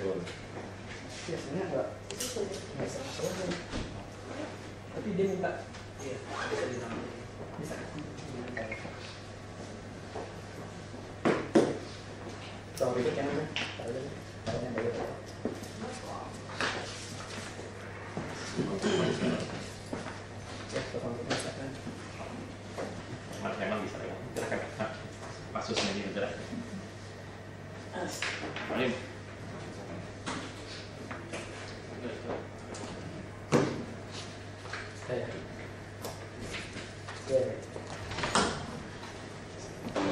Biasanya enggak. Tapi dia minta. Iya, bisa ditambah. Bisa. Tahu itu kan? Tahu itu. Tahunya bagus. Ya, tolong masakan. Memang bisa ya. Silakan. Kasusnya di negara. Alim.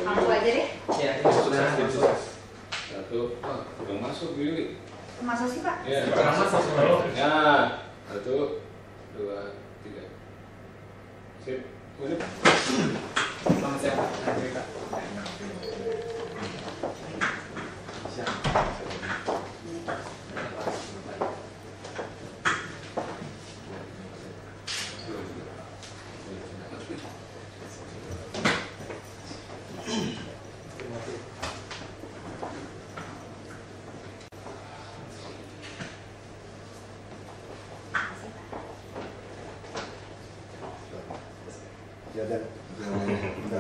Aku aja deh. Ya, ini sudah Satu, udah masuk Billy. Masa sih Pak? Ya, masuk. ya. Satu, dua, tiga. Sip. Udah. Selamat siang Pak. Ya dan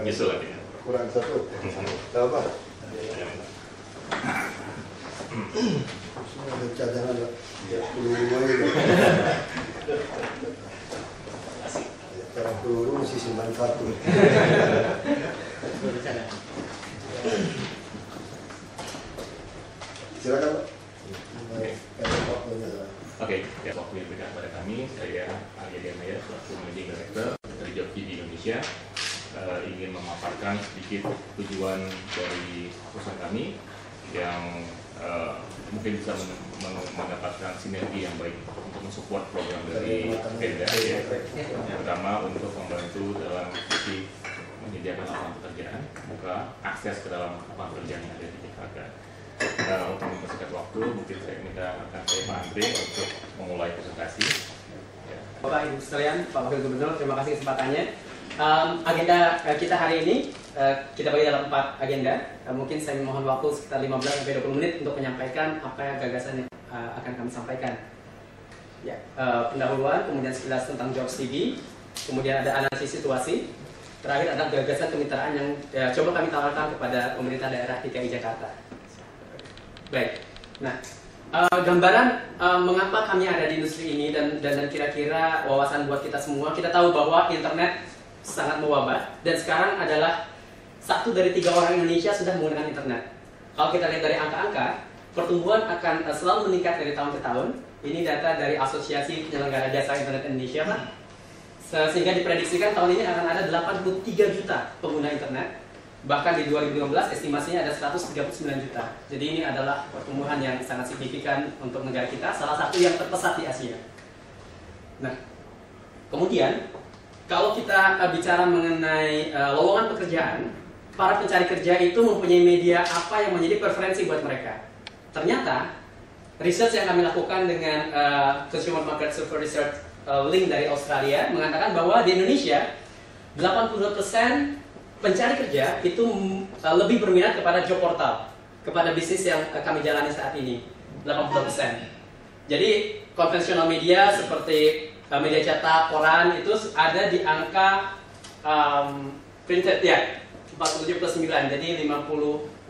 Nyusul lagi. kurang satu. Tahu apa? Ada cadangan lah. Ya, peluru aja. Cara peluru mesti simpan satu. Silakan Pak. Oke, ya waktu yang diberikan kepada kami, saya Arya Maya, selaku Managing Director dari Job TV Indonesia, ingin memaparkan sedikit tujuan dari perusahaan kami yang mungkin bisa mendapatkan sinergi yang baik untuk mensupport program dari Pemda, ya. Yang pertama untuk membantu dalam sisi menyediakan lapangan pekerjaan, buka akses ke dalam lapangan pekerjaan yang ada di Jakarta. Untuk mempersingkat waktu, mungkin saya minta akan saya Pak Andre untuk memulai presentasi. Ya. Bapak Ibu sekalian, Pak Wakil Gubernur, terima kasih kesempatannya. Agenda kita hari ini kita bagi dalam 4 agenda. Mungkin saya mohon waktu sekitar 15-20 menit untuk menyampaikan apa yang gagasan yang akan kami sampaikan. Ya, pendahuluan, kemudian sekilas tentang Jobs TV, kemudian ada analisis situasi, terakhir ada gagasan kemitraan yang coba kami tawarkan kepada pemerintah daerah DKI Jakarta. Baik, nah gambaran mengapa kami ada di industri ini dan kira-kira wawasan buat kita semua. Kita tahu bahwa internet sangat mewabah dan sekarang adalah 1 dari 3 orang Indonesia sudah menggunakan internet. Kalau kita lihat dari angka-angka, pertumbuhan akan selalu meningkat dari tahun ke tahun. Ini data dari Asosiasi Penyelenggara Jasa Internet Indonesia, Pak. Sehingga diprediksikan tahun ini akan ada 83 juta pengguna internet. Bahkan di 2015 estimasinya ada 139 juta. Jadi ini adalah pertumbuhan yang sangat signifikan untuk negara kita, salah satu yang terpesat di Asia. Nah, kemudian kalau kita bicara mengenai lowongan pekerjaan, para pencari kerja itu mempunyai media apa yang menjadi preferensi buat mereka. Ternyata research yang kami lakukan dengan Consumer Market Survey Research link dari Australia mengatakan bahwa di Indonesia 82% pencari kerja itu lebih berminat kepada job portal, kepada bisnis yang kami jalani saat ini, 80%. Jadi konvensional media seperti media cetak, koran itu ada di angka printed ya 47+9, jadi 56%.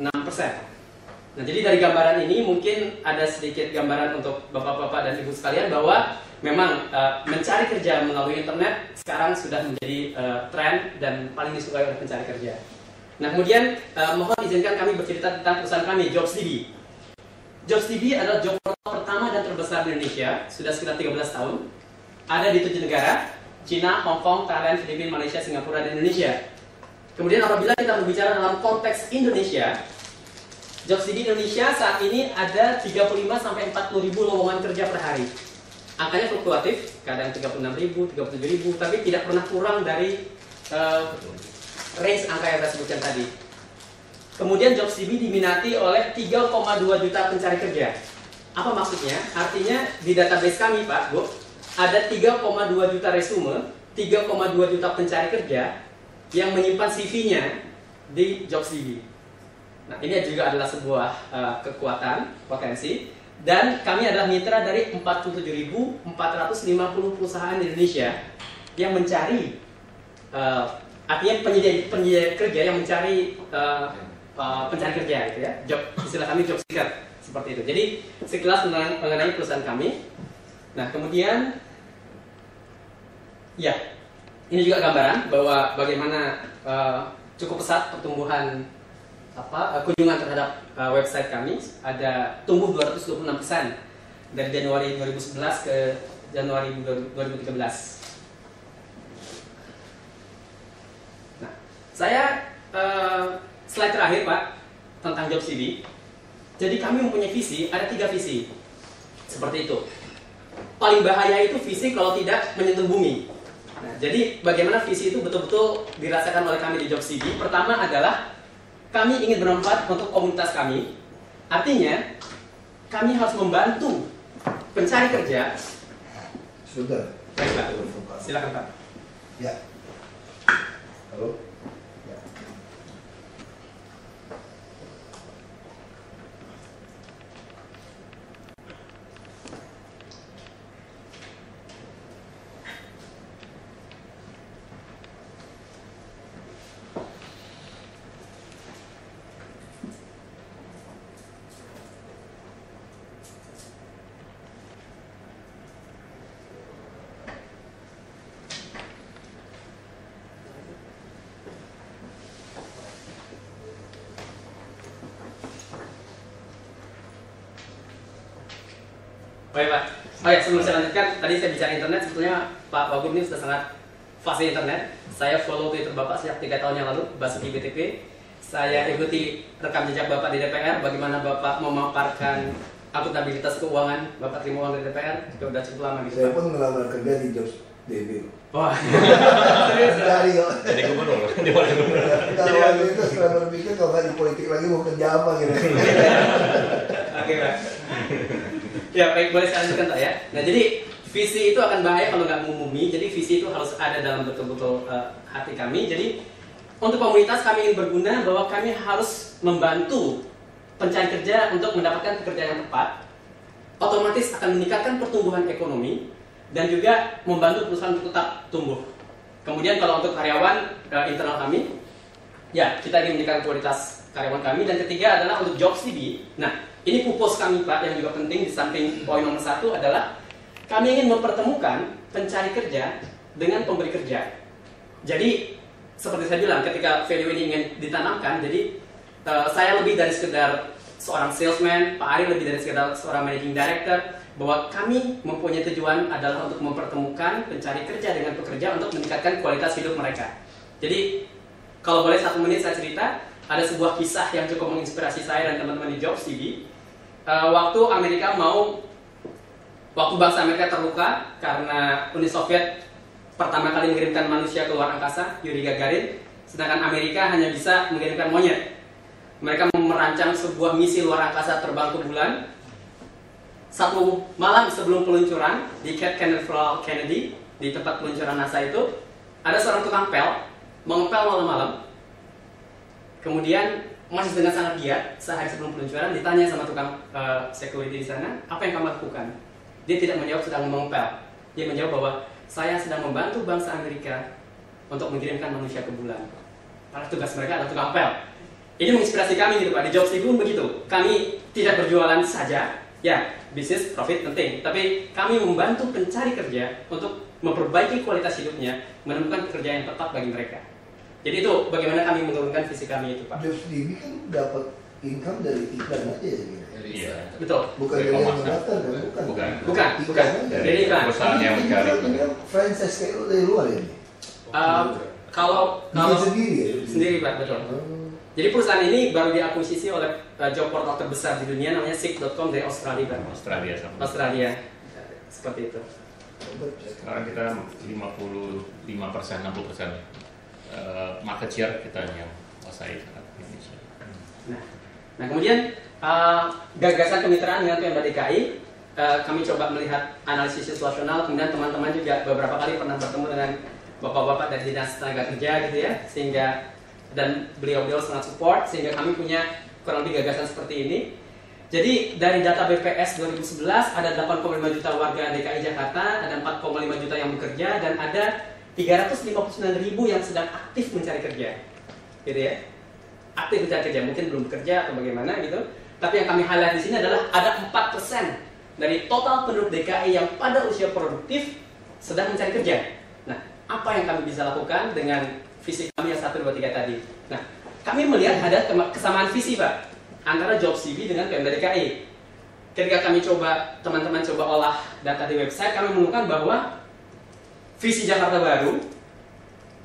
Nah, jadi dari gambaran ini mungkin ada sedikit gambaran untuk bapak-bapak dan ibu sekalian bahwa memang mencari kerja melalui internet sekarang sudah menjadi tren dan paling disukai oleh pencari kerja. Nah, kemudian mohon izinkan kami bercerita tentang perusahaan kami, Jobs TV. Jobs TV adalah job portal pertama dan terbesar di Indonesia, sudah sekitar 13 tahun. Ada di 7 negara, Cina, Hong Kong, Thailand, Filipina, Malaysia, Singapura, dan Indonesia. Kemudian apabila kita berbicara dalam konteks Indonesia, Jobs TV Indonesia saat ini ada 35-40 ribu lowongan kerja per hari. Angkanya fluktuatif, kadang 36.000, 37.000, tapi tidak pernah kurang dari range angka yang saya sebutkan tadi. Kemudian Jobs TV diminati oleh 3,2 juta pencari kerja. Apa maksudnya? Artinya di database kami, Pak, Bu, ada 3,2 juta resume, 3,2 juta pencari kerja yang menyimpan CV-nya di Jobs TV. Nah, ini juga adalah sebuah kekuatan, potensi. Dan kami adalah mitra dari 47.450 perusahaan di Indonesia yang mencari, artinya penyedia kerja yang mencari pencari kerja gitu ya, job, istilah kami job seeker seperti itu. Jadi sekilas mengenai perusahaan kami. Nah kemudian ya ini juga gambaran bahwa bagaimana cukup pesat pertumbuhan kunjungan terhadap website kami. Ada tumbuh 226% dari Januari 2011 ke Januari 2013. Nah, saya slide terakhir Pak tentang job CV. Jadi kami mempunyai visi, ada 3 visi seperti itu. Paling bahaya itu visi kalau tidak menyentuh bumi. Nah, jadi bagaimana visi itu betul-betul dirasakan oleh kami di job CV? Pertama adalah kami ingin bermanfaat untuk komunitas kami. Artinya kami harus membantu pencari kerja. Sudah. Baik Pak, silakan Pak. Ya. Halo. Ya. Baik Pak. Oh ya, sebelum saya lanjutkan, tadi saya bicara internet, sebetulnya Pak Wagub ini sudah sangat fasih internet. Saya follow Twitter Bapak sejak 3 tahun yang lalu, Basuki BTP. Saya ikuti rekam jejak Bapak di DPR, bagaimana Bapak memaparkan akuntabilitas keuangan, Bapak terima uang dari DPR, sudah cukup lama gitu Saya Pak. pun melamar kerja di Jobs DB. Wah, Dari kok. Jadi gubernur, di mana gubernur? Kalau waktu itu setelah berpikir kalau nggak di politik lagi mau kerja apa gitu. Oke Pak. Ya baik, boleh saya lanjutkan Pak ya. Nah jadi visi itu akan bahaya kalau nggak mengumumi. Jadi visi itu harus ada dalam betul-betul hati kami. Jadi untuk komunitas kami ingin berguna bahwa kami harus membantu pencari kerja untuk mendapatkan pekerjaan yang tepat. Otomatis akan meningkatkan pertumbuhan ekonomi dan juga membantu perusahaan untuk tetap tumbuh. Kemudian kalau untuk karyawan internal kami, ya kita ingin meningkatkan kualitas karyawan kami. Dan ketiga adalah untuk job CV. Nah ini purpose kami Pak yang juga penting di samping poin nomor 1 adalah kami ingin mempertemukan pencari kerja dengan pemberi kerja. Jadi seperti saya bilang ketika value ini ingin ditanamkan, jadi saya lebih dari sekedar seorang salesman, Pak Ari lebih dari sekedar seorang managing director, bahwa kami mempunyai tujuan adalah untuk mempertemukan pencari kerja dengan pekerja untuk meningkatkan kualitas hidup mereka. Jadi kalau boleh 1 menit saya cerita, ada sebuah kisah yang cukup menginspirasi saya dan teman-teman di Job CV. Waktu bangsa Amerika terluka karena Uni Soviet pertama kali mengirimkan manusia ke luar angkasa, Yuri Gagarin, sedangkan Amerika hanya bisa mengirimkan monyet. Mereka merancang sebuah misi luar angkasa terbang ke bulan. 1 malam sebelum peluncuran di Cape Canaveral Kennedy, di tempat peluncuran NASA itu, ada seorang tukang pel, mengepel malam-malam. Kemudian masih dengan sangat giat, sehari sebelum peluncuran ditanya sama tukang security di sana, apa yang kamu lakukan? Dia tidak menjawab sedang mengepel. Dia menjawab bahwa saya sedang membantu bangsa Amerika untuk mengirimkan manusia ke bulan. Karena tugas mereka adalah tukang pel. Ini menginspirasi kami gitu Pak. Di Jobs pun begitu. Kami tidak berjualan saja, ya bisnis profit penting, tapi kami membantu pencari kerja untuk memperbaiki kualitas hidupnya, menemukan pekerjaan yang tepat bagi mereka. Jadi itu bagaimana kami menurunkan visi kami itu Pak. Jobs DB kan dapat income dari iklan aja ya. Gitu. Iya. Betul. Bukan Dari dari yang pemasaran. mendaftar kan? Bukan. Bukan. Dari Jadi iklan. perusahaan yang mencari franchise kayak lu dari luar ya? Kalau Bikin sendiri ya? sendiri Pak, betul. Jadi perusahaan ini baru diakuisisi oleh job portal terbesar di dunia namanya Seek.com dari Australia Pak. Australia sama. Australia. Seperti itu. Sekarang kita 55%, 60% market share kita yang menguasai Indonesia. Nah kemudian gagasan kemitraan dengan Pemda DKI, kami coba melihat analisis situasional. Kemudian teman-teman juga beberapa kali pernah bertemu dengan bapak-bapak dari dinas tenaga kerja gitu ya, sehingga dan beliau-beliau sangat support sehingga kami punya kurang lebih gagasan seperti ini. Jadi dari data BPS 2011 ada 8,5 juta warga DKI Jakarta, ada 4,5 juta yang bekerja, dan ada 359.000 yang sedang aktif mencari kerja, gitu ya. Aktif mencari kerja, mungkin belum bekerja atau bagaimana gitu. Tapi yang kami highlight di sini adalah ada 4% dari total penduduk DKI yang pada usia produktif sedang mencari kerja. Nah, apa yang kami bisa lakukan dengan visi kami yang 1, 2, 3 tadi? Nah, kami melihat ada kesamaan visi, Pak, antara JobsDB dengan Pemda DKI. Ketika kami coba, teman-teman coba olah data di website, kami menemukan bahwa visi Jakarta Baru,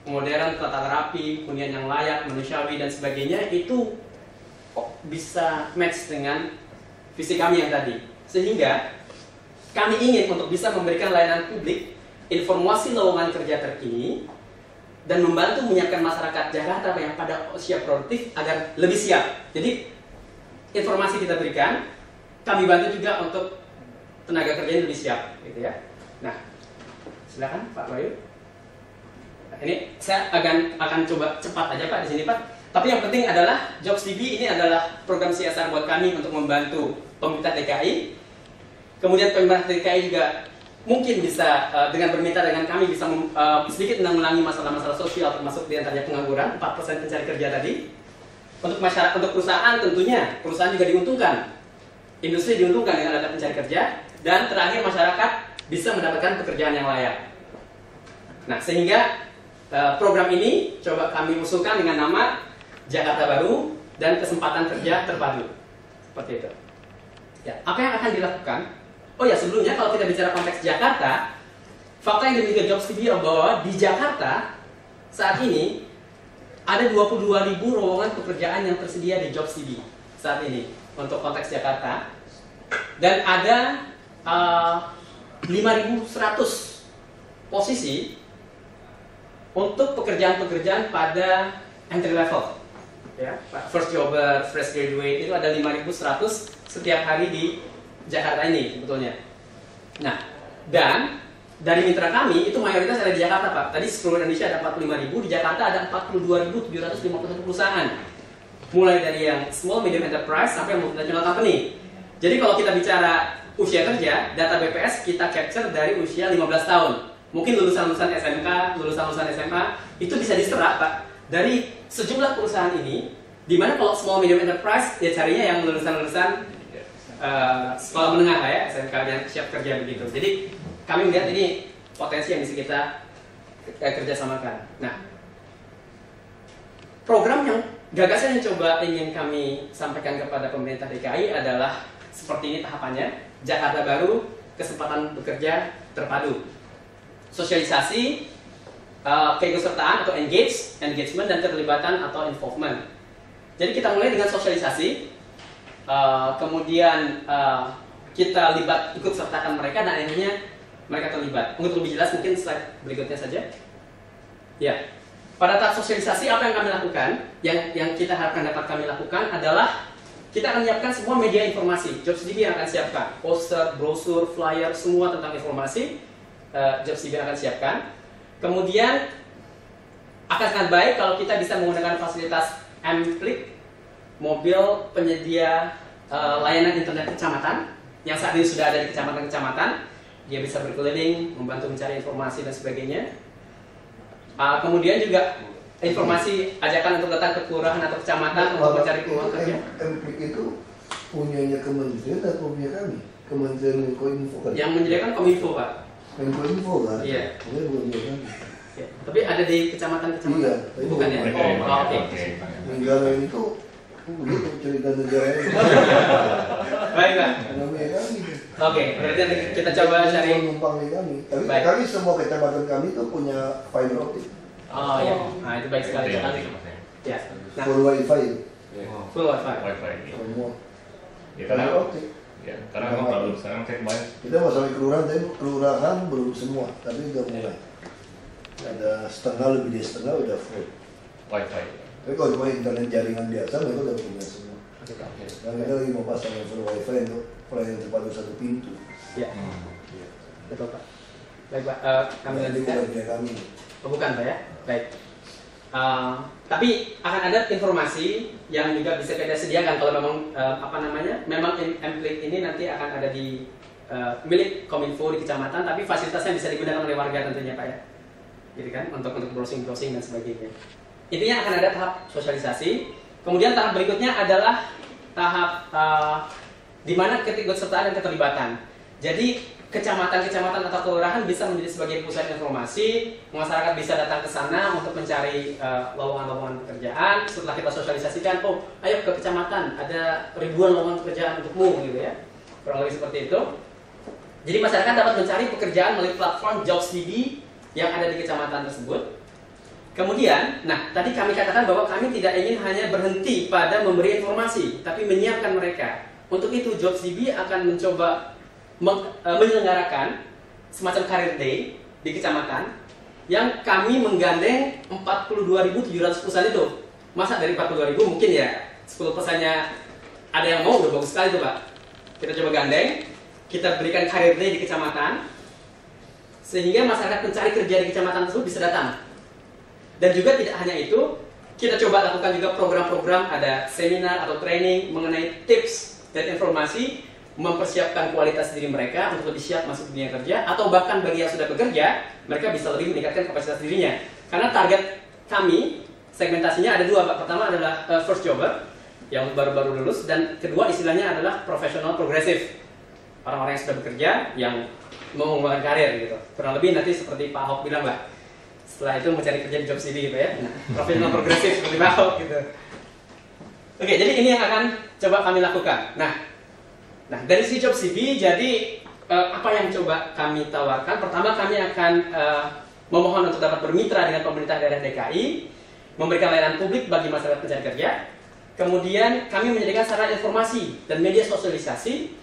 modern, tata rapi, hunian yang layak, manusiawi, dan sebagainya, itu kok bisa match dengan visi kami yang tadi. Sehingga kami ingin untuk bisa memberikan layanan publik, informasi lowongan kerja terkini, dan membantu menyiapkan masyarakat Jakarta yang pada usia produktif agar lebih siap. Jadi informasi kita berikan, kami bantu juga untuk tenaga kerja yang lebih siap, gitu ya. Nah, silakan Pak Bayu. Nah, ini saya akan coba cepat aja Pak di sini Pak. Tapi yang penting adalah JobsDB ini adalah program CSR buat kami untuk membantu pemerintah DKI. Kemudian pemerintah DKI juga mungkin bisa dengan bermitra dengan kami bisa sedikit menanggulangi masalah-masalah sosial, termasuk diantaranya pengangguran, 4% pencari kerja tadi. Untuk masyarakat, untuk perusahaan tentunya, perusahaan juga diuntungkan, industri diuntungkan dengan ada pencari kerja, dan terakhir masyarakat bisa mendapatkan pekerjaan yang layak. Nah, sehingga program ini coba kami usulkan dengan nama Jakarta Baru dan Kesempatan Kerja Terpadu, seperti itu. Ya, apa yang akan dilakukan? Oh ya, sebelumnya kalau kita bicara konteks Jakarta, fakta yang dimiliki JobsDB bahwa di Jakarta saat ini ada 22.000 lowongan pekerjaan yang tersedia di JobsDB saat ini untuk konteks Jakarta, dan ada 5.100 posisi untuk pekerjaan-pekerjaan pada entry level, ya, first jobber, fresh graduate, itu ada 5.100 setiap hari di Jakarta ini sebetulnya. Nah, dan dari mitra kami itu mayoritas ada di Jakarta Pak. Tadi seluruh Indonesia ada 45.000, di Jakarta ada 42.751 perusahaan. Mulai dari yang small medium enterprise sampai multinational company. Jadi kalau kita bicara usia kerja, data BPS kita capture dari usia 15 tahun. Mungkin lulusan-lulusan SMK, lulusan-lulusan SMA itu bisa diserap Pak dari sejumlah perusahaan ini. Dimana kalau small medium enterprise ya carinya yang lulusan-lulusan sekolah menengah lah ya, SMK yang siap kerja begitu. Jadi kami melihat ini potensi yang bisa kita kerjasamakan. Nah, program yang gagasan yang coba ingin kami sampaikan kepada pemerintah DKI adalah seperti ini tahapannya: Jakarta Baru, Kesempatan Bekerja Terpadu, sosialisasi, keikutsertaan atau engagement dan keterlibatan atau involvement. Jadi kita mulai dengan sosialisasi, kemudian kita ikut sertakan mereka, dan akhirnya mereka terlibat. Untuk lebih jelas mungkin slide berikutnya saja. Ya, pada tahap sosialisasi apa yang kami lakukan, yang kita harapkan dapat kami lakukan adalah kita akan menyiapkan semua media informasi. JobsDB yang akan siapkan poster, brosur, flyer, semua tentang informasi. JobsDB akan siapkan. Kemudian akan sangat baik kalau kita bisa menggunakan fasilitas M-Klik, mobil penyedia layanan internet kecamatan yang saat ini sudah ada di kecamatan-kecamatan. Dia bisa berkeliling, membantu mencari informasi dan sebagainya. Kemudian juga informasi ajakan untuk datang ke kelurahan atau kecamatan untuk mencari peluang kerja. M-Klik itu punyanya kementerian atau punya kami? Kementerian Menkominfo kan? Yang menyediakan Kominfo Pak. Menkominfo kan? Iya. Punya bukan dia kami. Ya, tapi ada di kecamatan-kecamatan. Iya, bukan ya? Oke. Negara itu begitu cerita negara ini. Baik Pak. Namanya kami. Oke, berarti nanti kita coba cari. Numpang di kami. Tapi Baik. kami semua kecamatan kami itu punya fiber optik. Oh iya, nah itu baik sekali. Ya, nah, Full wifi. full wifi. Wi-Fi ini. Semua. Ya, karena Fiber optik. ya, karena memang problem sekarang saya kemarin Kita mau sampai kelurahan, tapi kelurahan belum semua, tapi udah mulai. Ada setengah, lebih dari setengah udah full. Wi-Fi. Tapi kalau cuma internet jaringan biasa, mereka udah punya semua. Oke, Pak. Dan kita lagi mau pasang yang full wifi untuk pelayanan terpadu satu pintu. Ya, betul Pak. Baik Pak, kami Nah, itu lanjutkan. bukan punya kami. Oh, bukan Pak ya? Baik. Tapi akan ada informasi yang juga bisa kita sediakan kalau memang memang template ini nanti akan ada di milik Kominfo di kecamatan, tapi fasilitasnya bisa digunakan oleh warga tentunya Pak ya, gitu kan, untuk browsing dan sebagainya. Intinya akan ada tahap sosialisasi, kemudian tahap berikutnya adalah tahap di mana keikutsertaan dan keterlibatan. Jadi kecamatan-kecamatan atau kelurahan bisa menjadi sebagai pusat informasi, masyarakat bisa datang ke sana untuk mencari lowongan-lowongan pekerjaan. Setelah kita sosialisasikan, oh ayo ke kecamatan, ada ribuan lowongan pekerjaan untukmu, gitu ya. Kurang lebih seperti itu. Jadi masyarakat dapat mencari pekerjaan melalui platform JobsDB yang ada di kecamatan tersebut. Kemudian, tadi kami katakan bahwa kami tidak ingin hanya berhenti pada memberi informasi, tapi menyiapkan mereka. Untuk itu, JobsDB akan mencoba menyelenggarakan semacam career day di kecamatan yang kami menggandeng 42.700 perusahaan itu. Masa dari 42.000 mungkin ya 10%-nya ada yang mau, udah bagus sekali tuh Pak. Kita coba gandeng, kita berikan career day di kecamatan sehingga masyarakat pencari kerja di kecamatan tersebut bisa datang. Dan juga tidak hanya itu, kita coba lakukan juga program-program, ada seminar atau training mengenai tips dan informasi mempersiapkan kualitas diri mereka untuk lebih siap masuk dunia kerja, atau bahkan bagi yang sudah bekerja, mereka bisa lebih meningkatkan kapasitas dirinya. Karena target kami, segmentasinya ada dua Pak. Pertama adalah first jobber, yang baru-baru lulus, dan kedua istilahnya adalah profesional progresif. Orang-orang yang sudah bekerja, yang mau mengembangkan karir gitu. Kurang lebih nanti seperti Pak Ahok bilang lah, setelah itu mencari kerja di JobsDB gitu ya. Profesional progresif seperti Pak Ahok gitu. Oke, jadi ini yang akan coba kami lakukan. Nah, dari si JobsDB, jadi apa yang coba kami tawarkan? Pertama, kami akan memohon untuk dapat bermitra dengan pemerintah daerah DKI, memberikan layanan publik bagi masyarakat pencari kerja. Kemudian kami menyediakan sarana informasi dan media sosialisasi.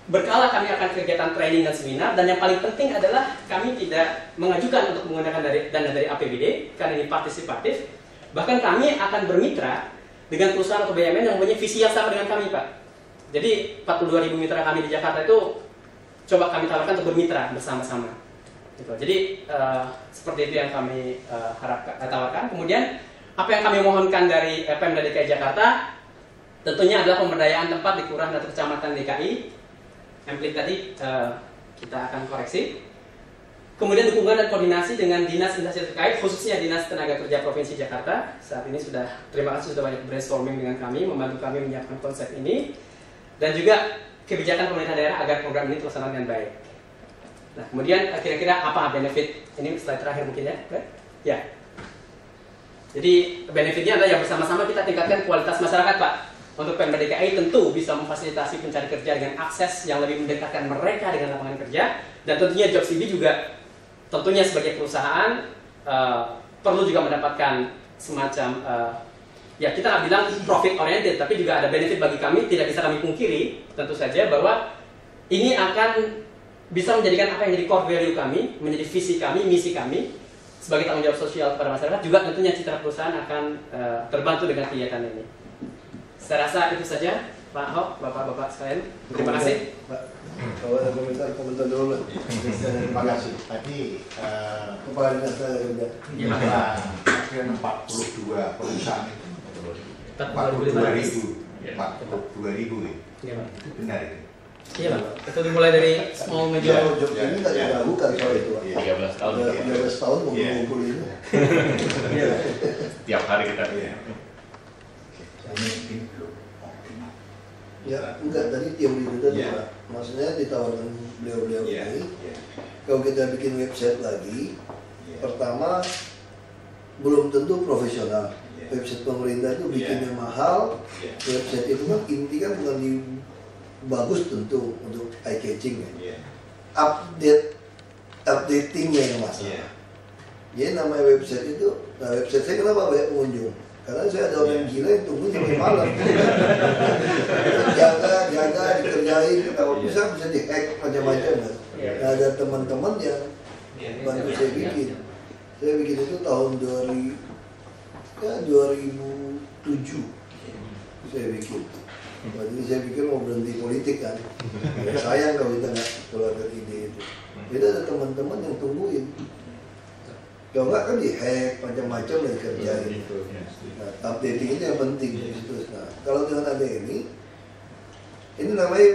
Berkala kami akan kegiatan training dan seminar. Dan yang paling penting adalah kami tidak mengajukan untuk menggunakan dana dari APBD, karena ini partisipatif. Bahkan kami akan bermitra dengan perusahaan atau BUMN yang mempunyai visi yang sama dengan kami Pak. Jadi 42.000 mitra kami di Jakarta itu coba kami tawarkan untuk bermitra bersama-sama. Gitu. Jadi seperti itu yang kami tawarkan. Kemudian apa yang kami mohonkan dari Pemda DKI Jakarta tentunya adalah pemberdayaan tempat di kelurahan atau kecamatan DKI. Template tadi kita akan koreksi. Kemudian dukungan dan koordinasi dengan dinas instansi terkait, khususnya Dinas Tenaga Kerja Provinsi Jakarta. Saat ini terima kasih sudah banyak brainstorming dengan kami, membantu kami menyiapkan konsep ini. Dan juga kebijakan pemerintah daerah agar program ini terlaksana dengan baik. Nah, kemudian kira-kira apa benefit? Ini slide terakhir mungkin ya. Ya. Jadi benefitnya adalah yang bersama-sama kita tingkatkan kualitas masyarakat Pak. Untuk Pemda DKI tentu bisa memfasilitasi pencari kerja dengan akses yang lebih mendekatkan mereka dengan lapangan kerja. Dan tentunya JobsDB juga tentunya sebagai perusahaan perlu juga mendapatkan semacam ya kita nggak bilang profit oriented, tapi juga ada benefit bagi kami. Tidak bisa kami pungkiri tentu saja bahwa ini akan bisa menjadikan apa yang jadi core value kami, menjadi visi kami, misi kami sebagai tanggung jawab sosial kepada masyarakat. Juga tentunya citra perusahaan akan terbantu dengan kegiatan ini. Saya rasa itu saja Pak Ahok, Bapak-Bapak sekalian. Terima kasih Pak. Kalau ada komentar dulu lah. Terima kasih. Tadi Kepala Dinas Tenaga Kerja. ada 42 perusahaan itu. 42.000 Iya, Pak. itu benar itu. Iya Pak, itu dimulai dari small major. Job ini tak diragukan soal itu Pak. 13 tahun. 13 tahun mengumpul ini. Iya. Tiap hari kita. Ini mungkin belum optimal. Ya, enggak, tadi teori itu tadi Iya. Pak. Maksudnya ditawarkan beliau-beliau Iya, ini, iya. kalau kita bikin website lagi, Iya. pertama belum tentu profesional. Iya. Website pemerintah itu Iya. bikinnya mahal. Iya. Website itu kan inti kan bukan di bagus tentu untuk eye catching ya. Iya. Updatingnya yang masalah. Iya. Jadi namanya website itu, nah website saya kenapa banyak pengunjung? Karena saya ada orang gila yang tunggu sampai malam. jaga, dikerjain, kalau bisa di-hack macam-macam kan. Nah, ada teman-teman yang bantu saya bikin. Saya bikin itu tahun 2007. Saya bikin. Jadi saya pikir mau berhenti politik kan. Ya, sayang kalau kita nggak keluar dari ide itu. Jadi ada teman-teman yang tungguin. Kalau nggak kan dihack macam-macam lah dikerjain. Itu, ya. Nah, updating itu yang penting. Nah, kalau dengan ada ini namanya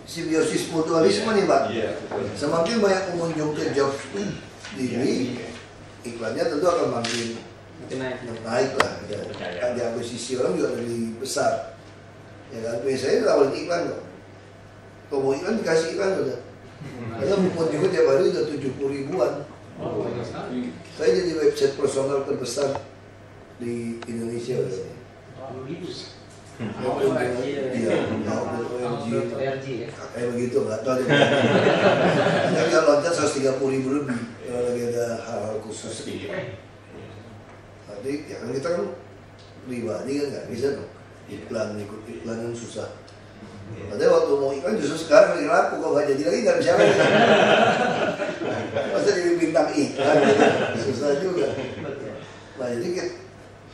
simbiosis mutualisme nih Pak. Iya, betul. Semakin banyak pengunjung ke Jobs TV, iklannya tentu akan makin naik lah. Ya. Kan diakuisisi orang juga lebih besar. Ya kan, biasanya tawarin iklan kok. Kalau mau iklan dikasih iklan udah. Karena pengunjungnya tiap hari udah 70 ribuan. Oh, banyak sekali. Saya jadi website personal terbesar di Indonesia. Iya, ORG ya. kayak begitu nggak tahu. Hanya dia loncat 130 ribu lebih kalau lagi ada hal-hal khusus. Tapi ya kan kita kan pribadi kan nggak bisa dong iklan ikut iklan kan susah. Padahal waktu mau iklan justru sekarang lagi laku, kalau nggak jadi lagi nggak bisa lagi. Masa jadi bintang iklan gitu. Susah juga. Nah jadi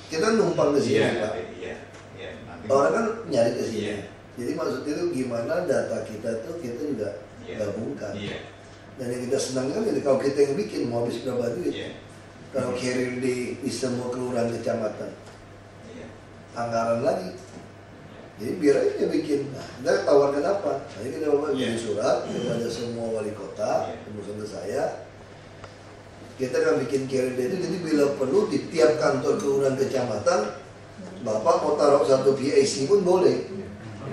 kita numpang ke sini Pak. Orang kan nyari ke sini. Jadi maksudnya itu gimana data kita tuh kita juga gabungkan. Dan yang kita senang kan kalau kita yang bikin mau habis berapa duit. Kalau carrier di semua kelurahan kecamatan, anggaran lagi. Jadi biar aja bikin. Nah, kita tawarkan apa? Jadi kita bikin surat kepada semua wali kota, termasuk ke saya. Kita akan bikin carrier itu. Jadi bila perlu di tiap kantor kelurahan kecamatan, Bapak mau taruh satu VIC pun boleh.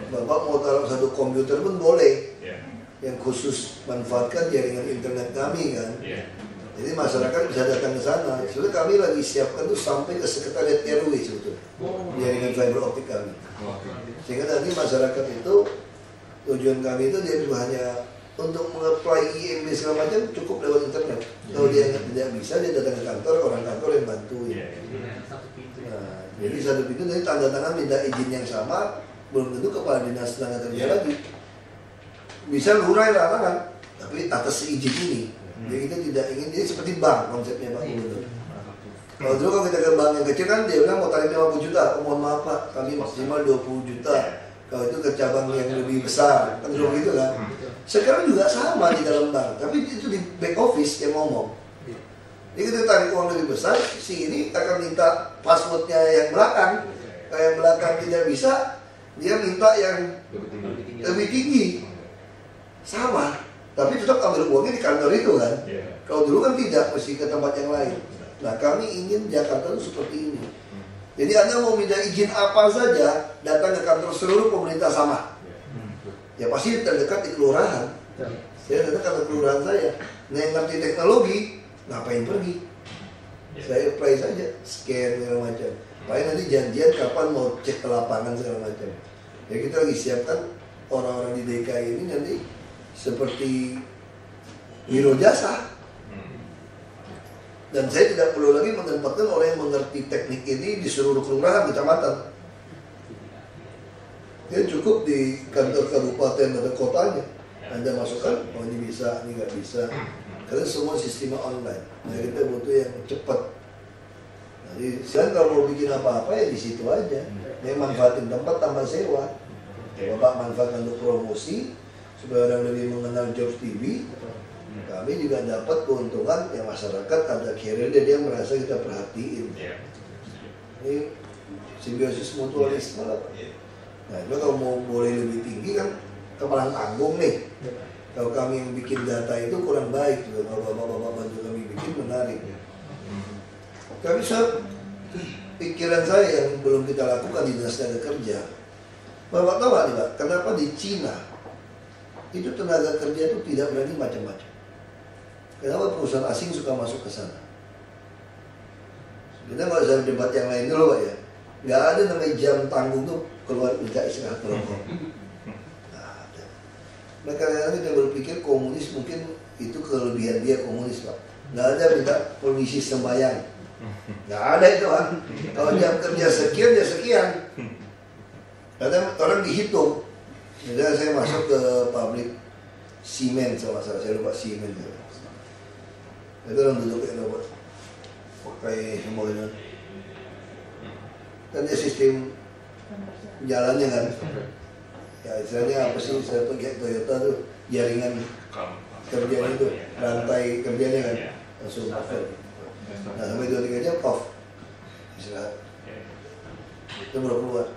Bapak mau taruh satu komputer pun boleh. Yang khusus manfaatkan jaringan internet kami kan. Jadi masyarakat bisa datang ke sana. Sebenarnya kami lagi siapkan tuh sampai ke sekretariat RW sebetulnya. Jaringan fiber optik kami. Sehingga nanti masyarakat itu tujuan kami itu dia bukan hanya untuk mengapply IMB segala macam cukup lewat internet. Kalau dia tidak bisa dia datang ke kantor, orang kantor yang bantuin. Nah, jadi satu pintu dari tanda tangan minta izin yang sama belum tentu kepala dinas tenaga kerja lagi. Bisa lurah larangan, tapi atas izin ini. Jadi kita tidak ingin, jadi seperti bank konsepnya Pak Gubernur. Kalau dulu kalau kita ke bank yang kecil kan dia bilang mau tarik 50 juta, mohon maaf Pak, kami maksimal 20 juta. Kalau itu ke cabang yang lebih besar, kan dulu gitu kan. Sekarang juga sama di dalam bank, tapi itu di back office yang ngomong. Jadi kita tarik uang lebih besar, si ini akan minta passwordnya yang belakang. Kalau yang belakang tidak bisa, dia minta yang lebih tinggi. Sama, tapi tetap ambil uangnya di kantor itu kan. Kalau dulu kan tidak, mesti ke tempat yang lain. Nah kami ingin Jakarta itu seperti ini. Jadi Anda mau minta izin apa saja, datang ke kantor seluruh pemerintah sama. Ya pasti terdekat di kelurahan. Saya datang ke kantor kelurahan saya. Nah yang ngerti teknologi, ngapain pergi? Saya apply saja, scan segala macam. Paling nanti janjian kapan mau cek ke lapangan segala macam. Ya kita lagi siapkan orang-orang di DKI ini nanti seperti wiro jasa. Dan saya tidak perlu lagi menempatkan orang yang mengerti teknik ini di seluruh kelurahan kecamatan. Dia cukup di kantor kabupaten atau kotanya. Anda masukkan, oh ini bisa, ini nggak bisa. Karena semua sistemnya online. Nah kita butuh yang cepat. Jadi sekarang kalau mau bikin apa-apa ya di situ aja. Dia manfaatin tempat tambah sewa. Bapak manfaatkan untuk promosi supaya orang lebih mengenal Jobs TV. Kami juga dapat keuntungan yang masyarakat ada carrier dia merasa kita perhatiin. Ini simbiosis mutualisme lah. Nah itu kalau mau boleh lebih tinggi kan kepala tanggung nih. Kalau kami yang bikin data itu kurang baik juga. Kalau bapak-bapak bantu kami bikin menarik. Tapi pikiran saya yang belum kita lakukan di Dinas Tenaga Kerja. Bapak tahu nggak nih Pak, kenapa di Cina itu tenaga kerja itu tidak berani macam-macam? Kenapa perusahaan asing suka masuk ke sana? Kita nggak usah debat yang lain dulu Pak ya. Nggak ada namanya jam tanggung tuh keluar minta istirahat merokok. Nggak ada. Mereka kadang-kadang berpikir komunis mungkin itu kelebihan dia komunis Pak. Nggak ada minta permisi sembahyang. Nggak ada itu kan. Kalau jam kerja sekian ya sekian. Kadang orang dihitung. Misalnya saya masuk ke pabrik semen sama saya lupa semen. Itu orang duduk kayak apa? Pakai semuanya. Kan dia sistem jalannya kan. Ya istilahnya apa sih? Saya pakai Toyota tuh jaringan kerjanya itu rantai kerjanya kan langsung cover. Nah sampai 2-3 jam off, istirahat. Itu baru keluar.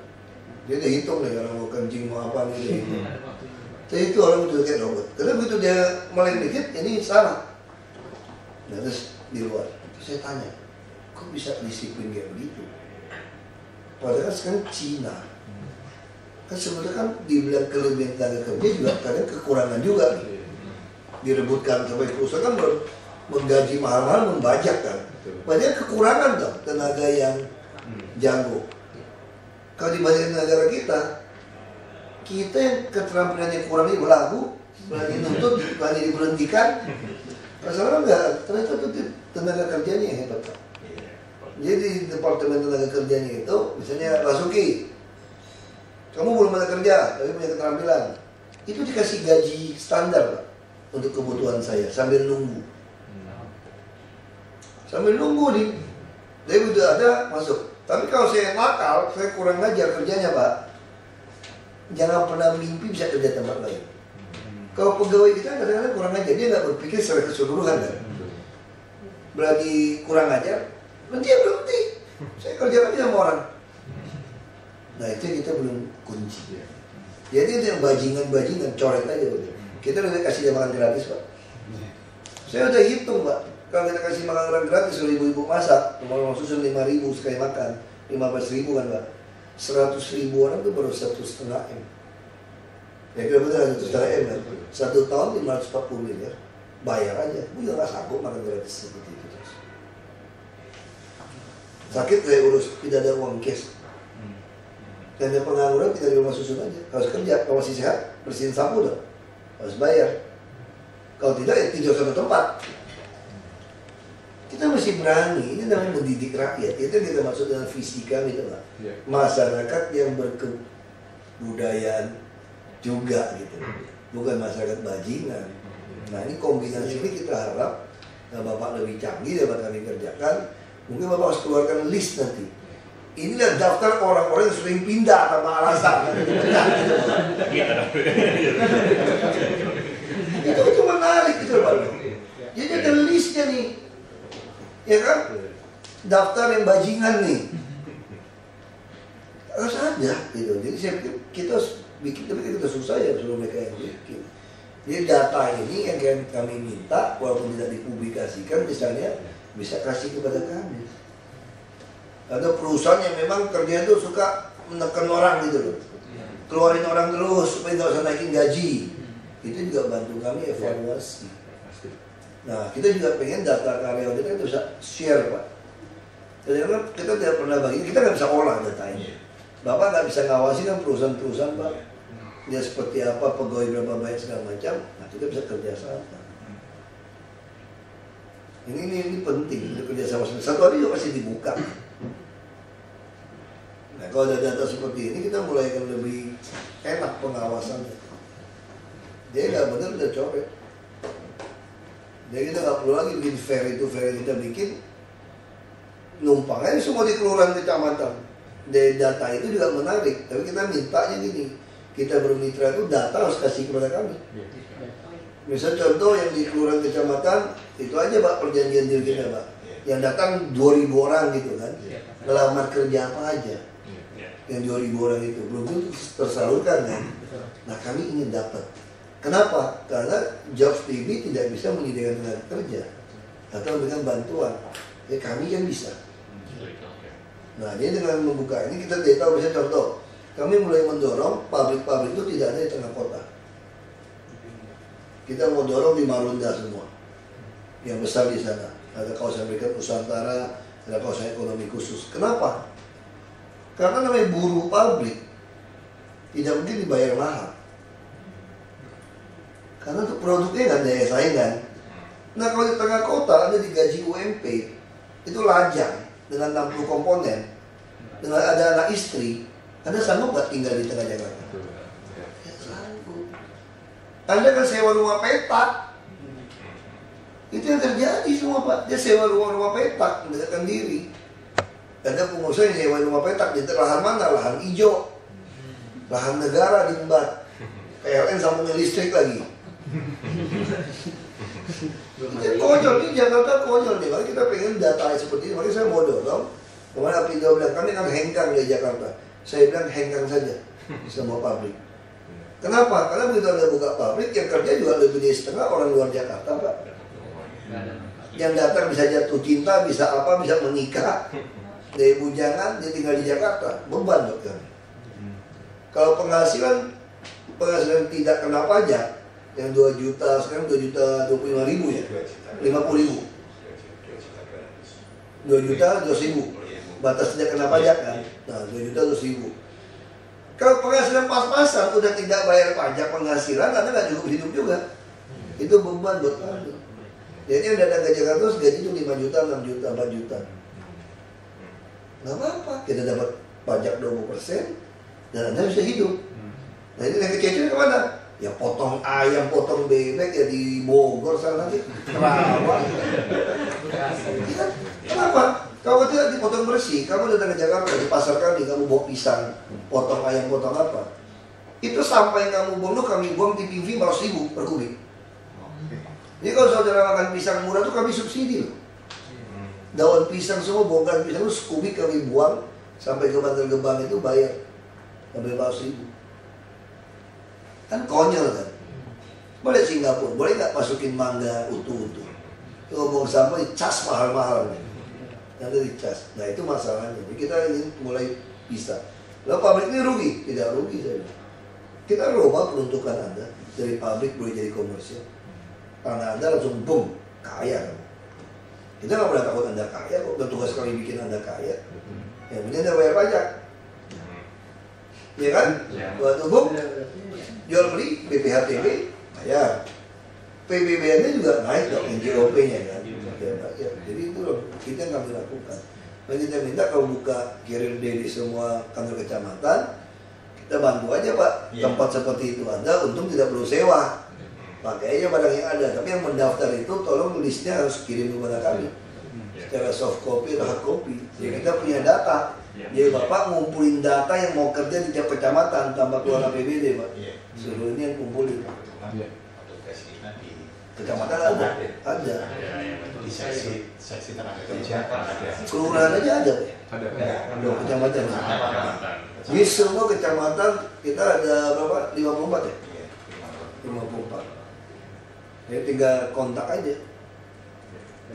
Dia udah hitung nih kalau mau kencing mau apa nih dia hitung. Jadi itu orang udah kayak robot. Karena begitu dia meleng dikit, ini salah. Nah terus di luar, terus saya tanya, kok bisa disiplin kayak begitu? Padahal kan sekarang Cina, kan sebenarnya kan dibilang kelebihan tenaga kerja juga kadang kekurangan juga nih. Direbutkan sampai perusahaan kan menggaji mahal-mahal membajak kan. Padahal kekurangan dong tenaga yang jago. Kalau dibandingkan negara kita yang keterampilannya kurang ini berlaku, berani nuntut, berani diberhentikan. Masalah enggak, ternyata itu tenaga kerjanya yang hebat. Jadi departemen tenaga kerjanya itu, misalnya Rasuki, kamu belum ada kerja, tapi punya keterampilan, itu dikasih gaji standar Pak, untuk kebutuhan saya sambil nunggu. Sambil nunggu nih, dia udah ada masuk. Tapi kalau saya nakal, saya kurang ngajar kerjanya Pak, jangan pernah mimpi bisa kerja tempat lain. Kalau pegawai kita kadang-kadang kurang ngajar, dia nggak berpikir secara keseluruhan kan. Berarti kurang ngajar, nanti ya berhenti. Saya kerja lagi sama orang. Nah itu kita belum kunci. Jadi itu yang bajingan, coret aja udah. Kita udah kasih dia makan gratis Pak. Saya udah hitung Pak. Kalau kita kasih makan gratis, kalau ibu-ibu masak, mau susun 5.000 sekali makan, 15.000 kan Pak. 100.000 orang itu baru 1,5 M. Ya kira betul 1,5 M kan. 1 tahun 540 miliar. Bayar aja. Gue juga gak sanggup makan gratis seperti itu terus. Sakit saya urus, tidak ada uang cash. Dan yang pengangguran kita di rumah susun aja. Harus kerja, kalau masih sehat, bersihin sapu dong. Harus bayar. Kalau tidak ya tidur satu tempat. Kita mesti berani, ini namanya mendidik rakyat. Itu yang kita maksud dengan visi kami itu Pak. Masyarakat yang berkebudayaan juga gitu. Bukan masyarakat bajingan. Nah ini kombinasi ini kita harap Bapak lebih canggih dapat kami kerjakan. Mungkin Bapak harus keluarkan list nanti. Inilah daftar orang-orang yang sering pindah tanpa alasan. Itu menarik gitu Pak. Jadi ada listnya nih. Ya kan? Daftar yang bajingan nih. Harus ada gitu. Jadi saya pikir kita harus bikin, tapi kita susah ya suruh mereka yang bikin. Jadi data ini yang kami minta, walaupun tidak dipublikasikan, misalnya bisa kasih kepada kami. Ada perusahaan yang memang kerjanya itu suka menekan orang gitu loh, keluarin orang terus supaya nggak usah naikin gaji. Itu juga bantu kami evaluasi. Nah kita juga pengen data karyawan kita bisa share Pak. Karena kita tidak pernah bagi, kita nggak bisa olah datanya. Bapak nggak bisa ngawasi kan perusahaan-perusahaan Pak. Dia seperti apa, pegawai berapa banyak segala macam. Nah kita bisa kerjasama. Ini penting untuk kerjasama. Satu hari juga pasti dibuka. Nah kalau ada data seperti ini kita mulai akan lebih enak pengawasannya. Dia nggak benar udah coret. Jadi kita nggak perlu lagi bikin fair itu kita bikin numpang aja semua di kelurahan kecamatan. Dari data itu juga menarik, tapi kita mintanya gini, kita bermitra itu data harus kasih kepada kami. Misal contoh yang di kelurahan kecamatan itu aja Pak perjanjian deal kita Pak, yang datang 2.000 orang gitu kan, ngelamar kerja apa aja, yang 2.000 orang itu belum tentu tersalurkan kan. Nah kami ingin dapat. Kenapa? Karena Jobs TV tidak bisa menyediakan tenaga kerja atau dengan bantuan. Ya kami yang bisa. Nah jadi dengan membuka ini kita tidak tahu, misalnya contoh, kami mulai mendorong pabrik-pabrik itu tidak ada di tengah kota. Kita mau dorong di Marunda semua, yang besar di sana. Ada kawasan berikat Nusantara, ada kawasan ekonomi khusus. Kenapa? Karena namanya buruh pabrik tidak mungkin dibayar mahal. Karena untuk produknya nggak ada daya saing kan. Nah kalau di tengah kota ada digaji UMP, itu lajang dengan 60 komponen, dengan ada anak istri, Anda sanggup nggak tinggal di tengah Jakarta? Ya sanggup. Anda kan sewa rumah petak, itu yang terjadi semua Pak. Dia sewa rumah petak, mendekatkan diri. Ada pengusaha yang sewa rumah petak di lahan mana? Lahan hijau, lahan negara diembat, PLN sambungin listrik lagi. Ini konyol, ini Jakarta konyol nih. Makanya kita pengen data seperti ini. Makanya saya mau dorong. Kemarin Apindo bilang, kami kan hengkang di Jakarta. Saya bilang hengkang saja semua pabrik. Kenapa? Karena begitu Anda buka pabrik, yang kerja juga lebih dari setengah orang luar Jakarta, Pak. Yang datang bisa jatuh cinta, bisa apa, bisa menikah. Dari bujangan, dia tinggal di Jakarta. Beban buat kami. Kalau penghasilan tidak kena pajak, yang 2 juta, sekarang 2 juta 25 ribu ya, 50 ribu, 2 juta 200 ribu, batas tidak kena pajak kan, nah 2 juta 200 ribu. Kalau penghasilan pas-pasan, udah tidak bayar pajak penghasilan, Anda nggak cukup hidup juga, itu beban buat Anda. Jadi yang datang ke Jakarta terus gaji itu 5 juta, 6 juta, 4 juta, nggak apa-apa, kita dapat pajak 20%, dan Anda bisa hidup. Nah ini yang kecil kemana? Ya potong ayam, potong bebek ya di Bogor sana nanti Kerawang. Ya, kenapa? Kalau tidak dipotong bersih, kamu datang ke Jakarta di pasar kami, kamu bawa pisang, potong ayam, potong apa? Itu sampai kamu buang, kami buang di PV 400.000 per kubik. Jadi kalau saudara makan pisang murah tuh kami subsidi loh. Daun pisang semua, bongkar pisang itu sekubik kami buang sampai ke Bantar Gebang itu bayar sampai 400.000. Kan konyol kan. Boleh Singapura, boleh nggak masukin mangga utuh-utuh. Kalau buang sampah dicas mahal-mahal nih. Nanti dicas. Nah itu masalahnya. Jadi kita ini mulai bisa. Lalu pabrik ini rugi? Tidak rugi saya bilang. Kita rubah peruntukan Anda dari pabrik boleh jadi komersial. Karena Anda langsung boom, kaya kan. Kita nggak pernah takut Anda kaya kok. Dan tugas kami bikin Anda kaya. Yang penting Anda bayar pajak. Ya kan? Waktu boom, jual beli BPHTB bayar, PBBN-nya juga naik dong, NJOP-nya kan. Ya, jadi itu loh kita nggak dilakukan. Nah, kita minta kalau buka kirim di semua kantor kecamatan, kita bantu aja Pak. Tempat seperti itu ada, untung tidak perlu sewa, pakai aja barang yang ada. Tapi yang mendaftar itu tolong listnya harus kirim kepada kami secara soft copy atau hard copy. Jadi kita punya data. Jadi Bapak ngumpulin data yang mau kerja di tiap kecamatan tanpa keluar APBD Pak. Seluruh ini yang kumpulin. Kecamatan ada. Di seksi tenaga kerja ada. Kelurahan aja ada Pak. Ada kecamatan. Di semua kecamatan kita ada berapa? 54 ya? 54. Jadi tinggal kontak aja.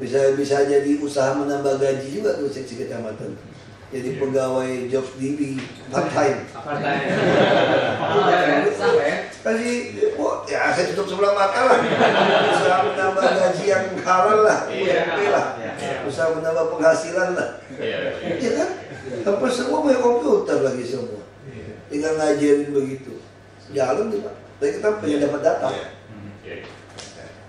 Bisa jadi usaha menambah gaji juga tuh seksi kecamatan. Jadi pegawai jobs DB part time. Kasih, oh ya saya tutup sebelah mata lah. Usaha menambah gaji yang halal lah, UMP lah. Usaha menambah penghasilan lah. Iya kan? Tapi semua punya komputer lagi semua. Tinggal ngajarin begitu. Jalan nih Pak. Tapi kita pengen dapat data.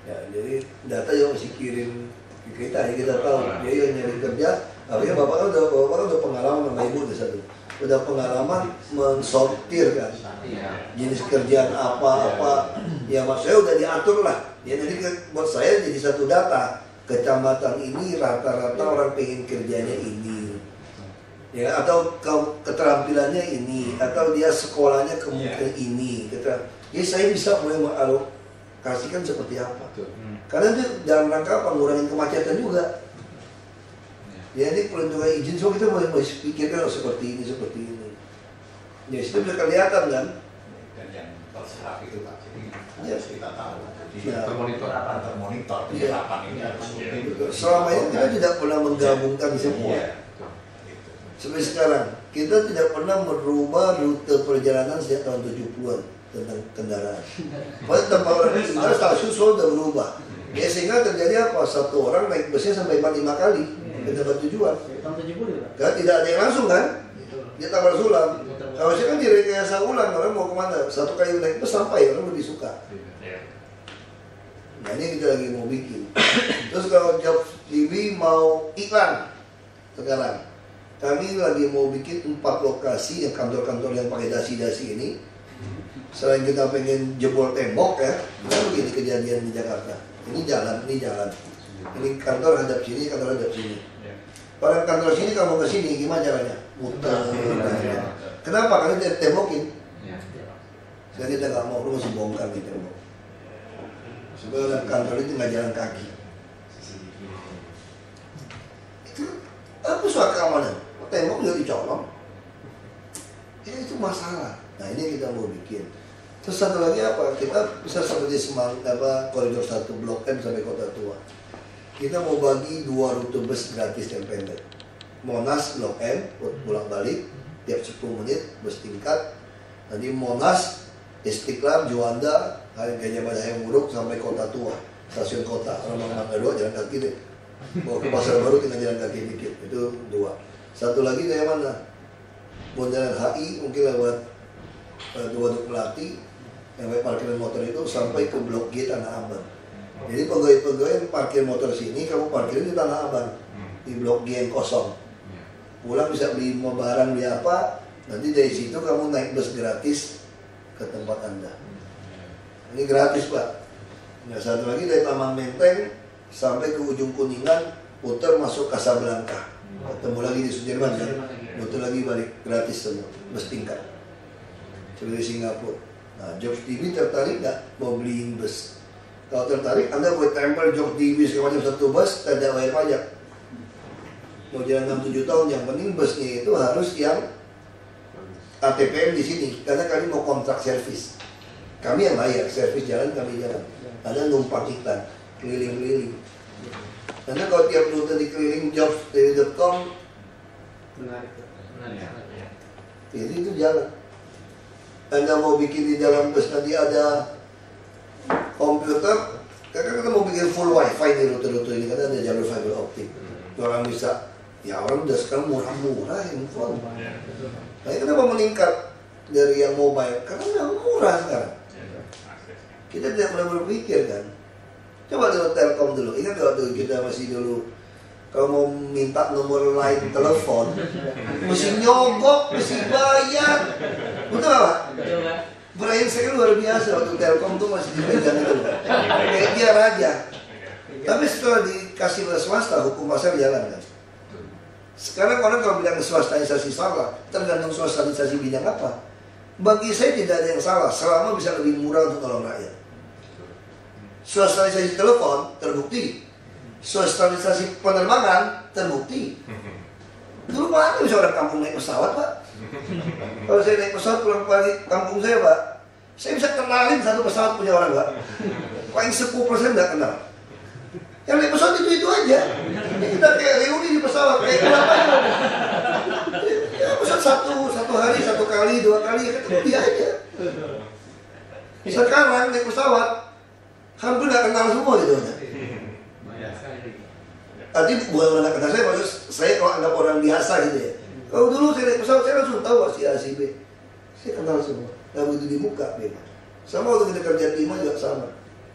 Ya, jadi data yang mesti kirim ke kita, ya kita tahu. Jadi yang nyari kerja. Artinya Bapak kan udah pengalaman sama Ibu di satu. Udah pengalaman mensortir kan. Jenis kerjaan apa-apa. Ya maksudnya udah diatur lah. Ya jadi buat saya jadi satu data. Kecamatan ini rata-rata orang pengen kerjanya ini. Ya atau keterampilannya ini atau dia sekolahnya kemungkinan ini. Jadi saya bisa mulai mengalokasikan seperti apa. Karena itu dalam rangka apa? Ngurangin kemacetan juga. Ya ini peruntukan izin semua kita mulai pikirkan seperti ini. Ya itu bisa kelihatan kan? Dan yang terserap itu Pak, jadi harus kita tahu. Jadi termonitor penerapan ini harus. Selama ini kita tidak pernah menggabungkan semua. Sampai sekarang kita tidak pernah merubah rute perjalanan sejak tahun 70-an tentang kendaraan. Padahal tempat orang tinggal stasiun sudah berubah. Ya sehingga terjadi apa? Satu orang naik busnya sampai 4-5 kali ke tempat tujuan. Tahun 70 Kan tidak ada yang langsung kan? Dia tambah sulam. Kalau saya kan direkayasa ulang, orang mau kemana? Satu kali naik bus sampai, orang lebih suka. Nah ini kita lagi mau bikin. Terus kalau Job TV mau iklan sekarang, kami lagi mau bikin 4 lokasi yang kantor-kantor yang pakai dasi-dasi ini. Selain kita pengen jebol tembok ya, kan begini kejadian di Jakarta. Ini jalan. Ini kantor hadap sini, kantor hadap sini. Orang kantor sini kamu ke sini gimana caranya? Muter. Kenapa? Karena dia tembokin. Jadi kita nggak mau, lu masih bongkar di tembok. supaya orang kantor itu nggak jalan kaki. Itu apa soal keamanan? Tembok nggak dicolong, ya itu masalah. Nah ini kita mau bikin. Terus satu lagi apa? Kita bisa seperti koridor 1 Blok M sampai Kota Tua. Kita mau bagi 2 rute bus gratis yang pendek. Monas Blok M pulang balik tiap 10 menit bus tingkat. Nanti Monas, Istiqlal, Juanda, Gajah Mada yang Muruk sampai Kota Tua, stasiun kota. Orang Mangga 2 jalan kaki deh. Mau ke Pasar Baru tinggal jalan kaki dikit. Itu 2. Satu lagi dari mana? Bundaran HI mungkin lewat Waduk Melati, lewat parkiran motor itu sampai ke Blok G Tanah Abang. Jadi pegawai-pegawai yang parkir motor sini, kamu parkirin di Tanah Abang, di Blok G yang kosong. Pulang bisa beli barang, beli apa, nanti dari situ kamu naik bus gratis ke tempat Anda. Ini gratis Pak. Nah, satu lagi dari Taman Menteng sampai ke ujung Kuningan, putar masuk Casablanca. Ketemu lagi di Sudirman kan, butuh lagi balik gratis semua, bus tingkat seperti Singapura. Nah, Jobs TV tertarik nggak mau beliin bus? Kalau tertarik, Anda buat tempel Jobs TV segala macam satu bus, tidak bayar pajak. Mau jalan 6-7 tahun, yang penting busnya itu harus yang ATPM di sini, karena kami mau kontrak servis. Kami yang bayar, servis jalan kami jalan. Anda numpang iklan, keliling-keliling. Karena kalau tiap rute di keliling jobs.com Menarik. jadi itu jalan. Anda mau bikin di dalam bus nanti ada komputer, karena kita mau bikin full wifi di rute-rute ini, karena ada jalur fiber optik. Orang bisa, ya orang udah sekarang murah-murah handphone. Nah itu kenapa meningkat dari yang mobile? Karena yang murah sekarang. Kita tidak pernah berpikir kan. Coba dulu Telkom dulu, ingat waktu kita masih dulu kalau mau minta nomor line telepon mesti nyogok, mesti bayar. Betul Pak? Brain saya luar biasa waktu Telkom tuh masih dipegang itu kayak dia raja. Tapi setelah dikasih ke swasta, hukum pasar jalan kan. Sekarang orang kalau bilang swastanisasi salah, tergantung swastanisasi bidang apa. Bagi saya tidak ada yang salah selama bisa lebih murah untuk tolong rakyat. Swastanisasi telepon terbukti, swastanisasi penerbangan terbukti. Dulu mana bisa orang kampung naik pesawat Pak? Kalau saya naik pesawat pulang balik kampung saya Pak, saya bisa kenalin satu pesawat punya orang Pak. Paling 10% nggak kenal. Yang naik pesawat itu aja. Kita kayak reuni di pesawat, kayak apa aja. Ya pesawat satu hari, 1 kali, 2 kali, ya ketemu dia aja. Sekarang naik pesawat hampir nggak kenal semua gitu aja. Tadi bukan orang nggak kenal saya, maksud saya kalau anggap orang biasa gitu ya. Kalau dulu saya naik pesawat, saya langsung tahu si A, si B. Saya kenal semua, nggak begitu dibuka beda. Sama waktu kita kerja timah juga sama.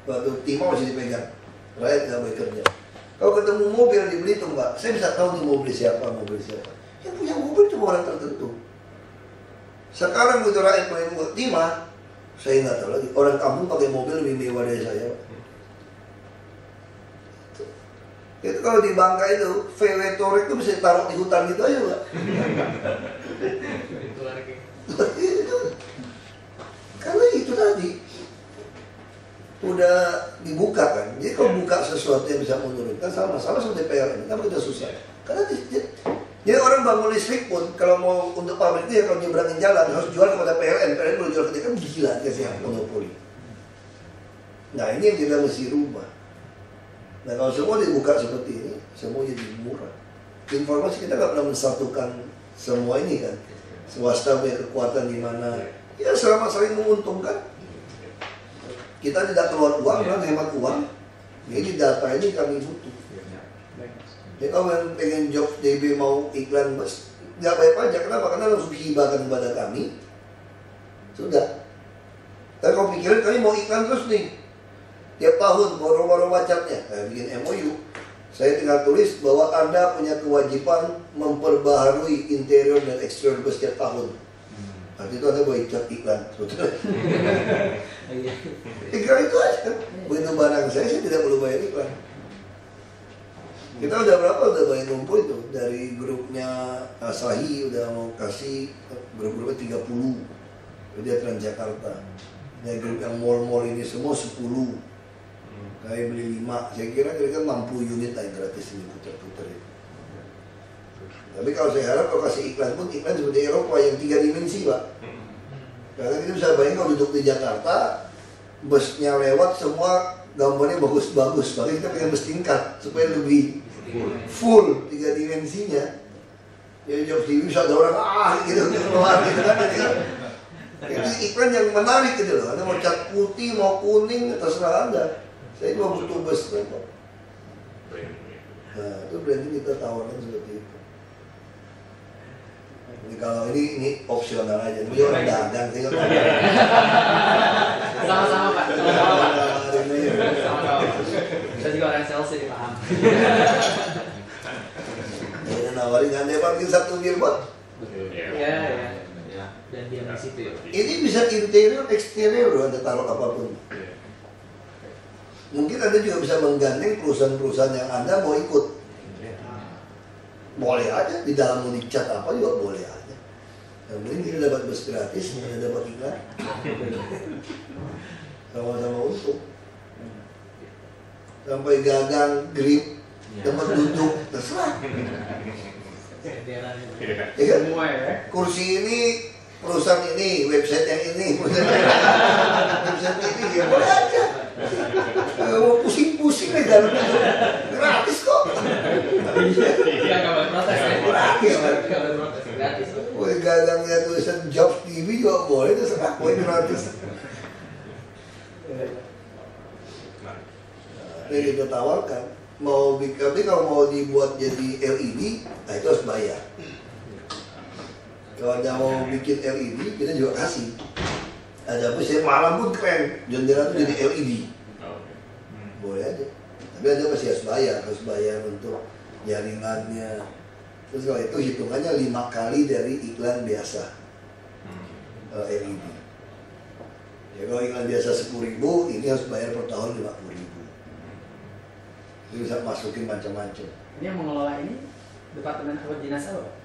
Waktu timah masih dipegang, rakyat nggak boleh kerja. Kalau ketemu mobil di Belitung Pak, saya bisa tahu nih mobil siapa. Yang punya mobil cuma orang tertentu. Sekarang begitu rakyat mulai timah, saya nggak tahu lagi, orang kampung pakai mobil lebih mewah dari saya. Itu kalau di Bangka itu, VW Touareg itu bisa taruh di hutan gitu aja Pak. Karena itu tadi udah dibuka kan. Jadi kalau buka sesuatu yang bisa menurunkan, sama seperti PLN, kenapa kita susah? Karena jadi orang bangun listrik pun kalau mau untuk pabrik itu ya kalau nyebrangin jalan harus jual kepada PLN boleh jual ke dia, kan gila kasih monopoli. Nah ini yang kita mesti rubah. Nah kalau semua dibuka seperti ini, semua jadi murah. Informasi kita nggak pernah mensatukan semua ini kan. Swasta punya kekuatan di mana? Ya selama saling menguntungkan. Kita tidak keluar uang, kan hemat uang. Jadi data ini kami butuh. Jadi kalau yang pengen job DB mau iklan bus, nggak bayar pajak. Kenapa? Karena langsung hibahkan kepada kami. Sudah. Tapi kalau pikiran kami mau iklan terus nih. Tiap tahun baru wacapnya, saya bikin MOU. Saya tinggal tulis bahwa Anda punya kewajiban memperbaharui interior dan eksterior bus setiap tahun. Nanti itu Anda boleh iklan. Iklan itu aja kan. Begitu barang saya tidak perlu bayar iklan. Kita udah berapa? Udah banyak ngumpul itu. Dari grupnya Asahi udah mau kasih grup-grupnya 30. Dia Transjakarta. Dari grup yang mall-mall ini semua 10. Saya beli 5, saya kira kira-kira 60 unit lah yang gratis ini putar-putar itu. Tapi kalau saya harap kalau kasih iklan pun iklan seperti Eropa yang 3 dimensi Pak. Karena kita bisa bayangin kalau duduk di Jakarta, busnya lewat semua gambarnya bagus-bagus. Makanya kita pengen bus tingkat supaya lebih full 3 dimensinya. Ya jauh TV bisa ada orang gitu keluar gitu kan. Itu iklan yang menarik gitu loh. Anda mau cat putih, mau kuning, terserah Anda. Saya cuma butuh bus kan Pak. Nah itu branding kita tawarkan seperti itu. Jadi kalau ini opsional aja, ini orang dagang sih. Sama-sama Pak. Sama-sama. Saya juga orang sales jadi paham. Ini nawarin Anda parkir satu billboard. Iya. Dan dia di situ ya. Ini bisa interior, eksterior loh Anda taruh apapun. Mungkin Anda juga bisa menggandeng perusahaan-perusahaan yang Anda mau ikut. Boleh aja, di dalam mau dicat apa juga boleh aja. Yang penting kita dapat bus gratis, kita dapat iklan. Sama-sama untung. Sampai gagang, grip, tempat duduk, terserah. Ya kan? Semua ya. Kursi ini, perusahaan ini, website yang ini, perusahaan yang ini, website ini, ya boleh aja. Mau pusing-pusing nih dalamnya, gratis kok. Iya, nggak boleh protes ya. Nggak boleh protes, gratis. Woi gagangnya tulisan Jobs TV juga boleh, terserah, woi gratis. Ini kita tawarkan, tapi kalau mau dibuat jadi LED, nah itu harus bayar. Kalau ada mau bikin LED, kita juga kasih. Ada bus yang malam pun keren, jendela itu jadi LED. Boleh aja. Tapi Anda masih harus bayar untuk jaringannya. Terus kalau itu hitungannya 5 kali dari iklan biasa LED. Ya kalau iklan biasa 10.000, ini harus bayar per tahun 50.000. Itu bisa masukin macam-macam. Ini yang mengelola ini departemen apa dinas apa?